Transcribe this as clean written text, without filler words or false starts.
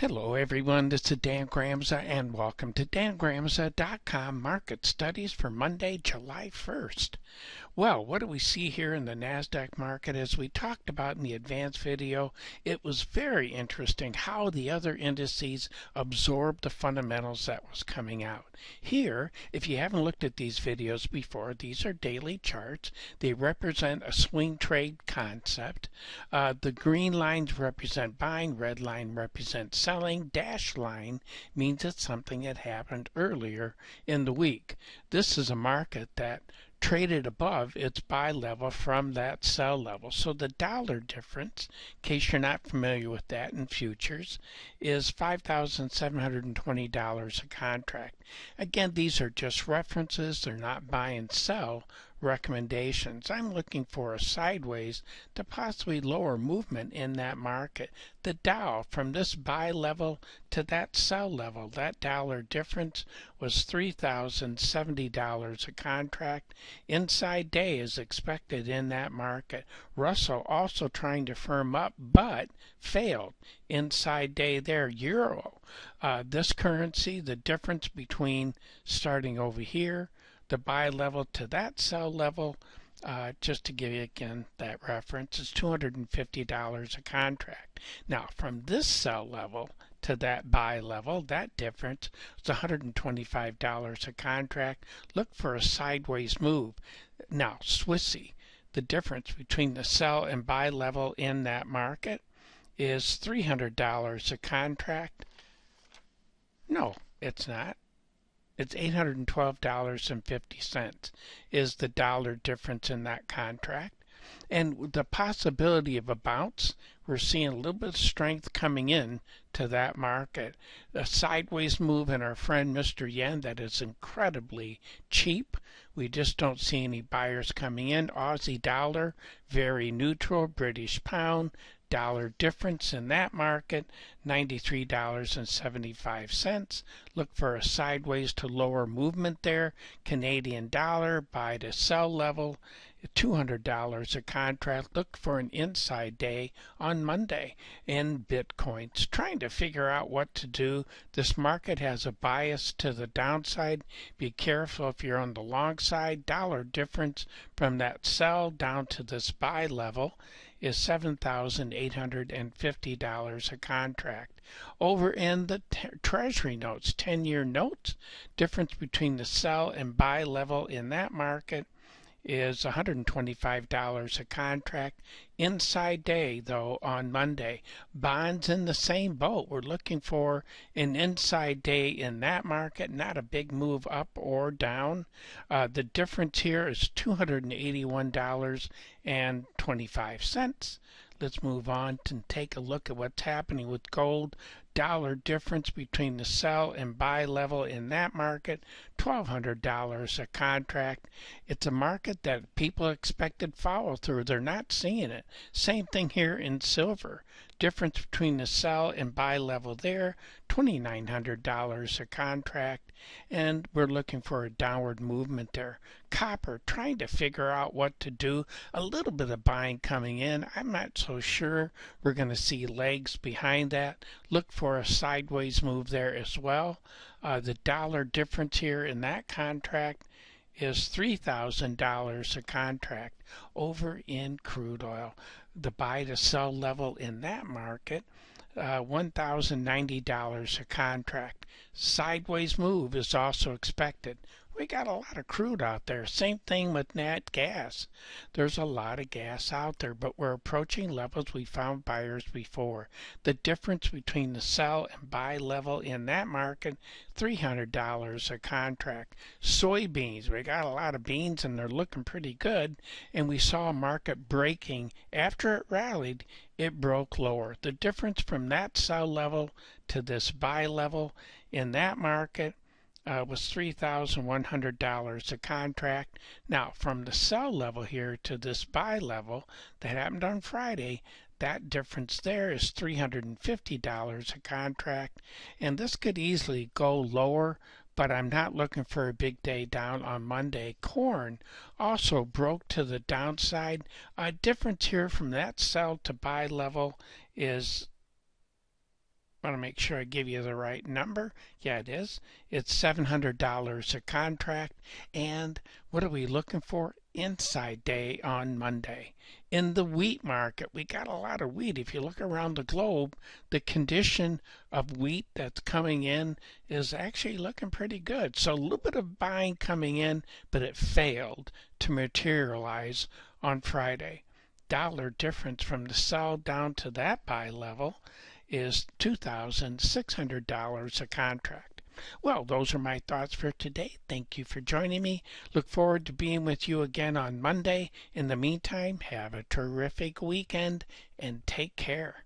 Hello everyone, this is Dan Gramza and welcome to dangramza.com Market Studies for Monday, July 1st. Well, what do we see here in the NASDAQ market? As we talked about in the advanced video, it was very interesting how the other indices absorbed the fundamentals that was coming out. Here, if you haven't looked at these videos before, these are daily charts. They represent a swing trade concept. The green lines represent buying, red line represents selling, dashed line means it's something that happened earlier in the week. This is a market that traded above its buy level from that sell level. So the dollar difference, in case you're not familiar with that in futures, is $5,720 a contract. Again, these are just references. They're not buy and sell recommendations. I'm looking for a sideways to possibly lower movement in that market. The Dow from this buy level to that sell level, that dollar difference was $3,070 a contract. Inside day is expected in that market. Russell also trying to firm up but failed. Inside day there. Euro, this currency, the difference between starting over here, the buy level to that sell level, just to give you again that reference, is $250 a contract. Now from this sell level to that buy level, that difference is $125 a contract. Look for a sideways move. Now Swissy, the difference between the sell and buy level in that market is $300 a contract. No, it's not. It's $812.50 is the dollar difference in that contract. And the possibility of a bounce, we're seeing a little bit of strength coming in to that market. A sideways move in our friend Mr. Yen that is incredibly cheap. We just don't see any buyers coming in. Aussie dollar, very neutral. British pound, dollar difference in that market, $93.75. Look for a sideways to lower movement there. Canadian dollar, buy to sell level, $200 a contract. Look for an inside day on Monday. In Bitcoins, trying to figure out what to do. This market has a bias to the downside. Be careful if you're on the long side. Dollar difference from that sell down to this buy level is $7,850 a contract. Over in the Treasury notes, 10-year notes, difference between the sell and buy level in that market is $125 a contract. Inside day, though, on Monday. Bonds in the same boat. We're looking for an inside day in that market, not a big move up or down. The difference here is $281.25. Let's move on to take a look at what's happening with gold. Dollar difference between the sell and buy level in that market, $1,200 a contract. It's a market that people expected follow through. They're not seeing it. Same thing here in silver. Difference between the sell and buy level there, $2,900 a contract, and we're looking for a downward movement there. Copper, trying to figure out what to do. A little bit of buying coming in. I'm not so sure we're going to see legs behind that. Look for a sideways move there as well. The dollar difference here in that contract is $3,000 a contract. Over in crude oil, the buy to sell level in that market, $1,090 a contract. Sideways move is also expected. We got a lot of crude out there. Same thing with nat gas. There's a lot of gas out there, but we're approaching levels we found buyers before. The difference between the sell and buy level in that market, $300 a contract. Soybeans, we got a lot of beans and they're looking pretty good, and we saw a market breaking. After it rallied, it broke lower. The difference from that sell level to this buy level in that market was $3,100 a contract. Now, from the sell level here to this buy level that happened on Friday, that difference there is $350 a contract. And this could easily go lower, but I'm not looking for a big day down on Monday. Corn also broke to the downside. A difference here from that sell to buy level is Want to make sure I give you the right number. Yeah, it is. It's $700 a contract. And what are we looking for? Inside day on Monday. In the wheat market, we got a lot of wheat. If you look around the globe, the condition of wheat that's coming in is actually looking pretty good. So a little bit of buying coming in, but it failed to materialize on Friday. Dollar difference from the sell down to that buy level is $2,600 a contract. Well, those are my thoughts for today. Thank you for joining me. Look forward to being with you again on Monday. In the meantime, have a terrific weekend and take care.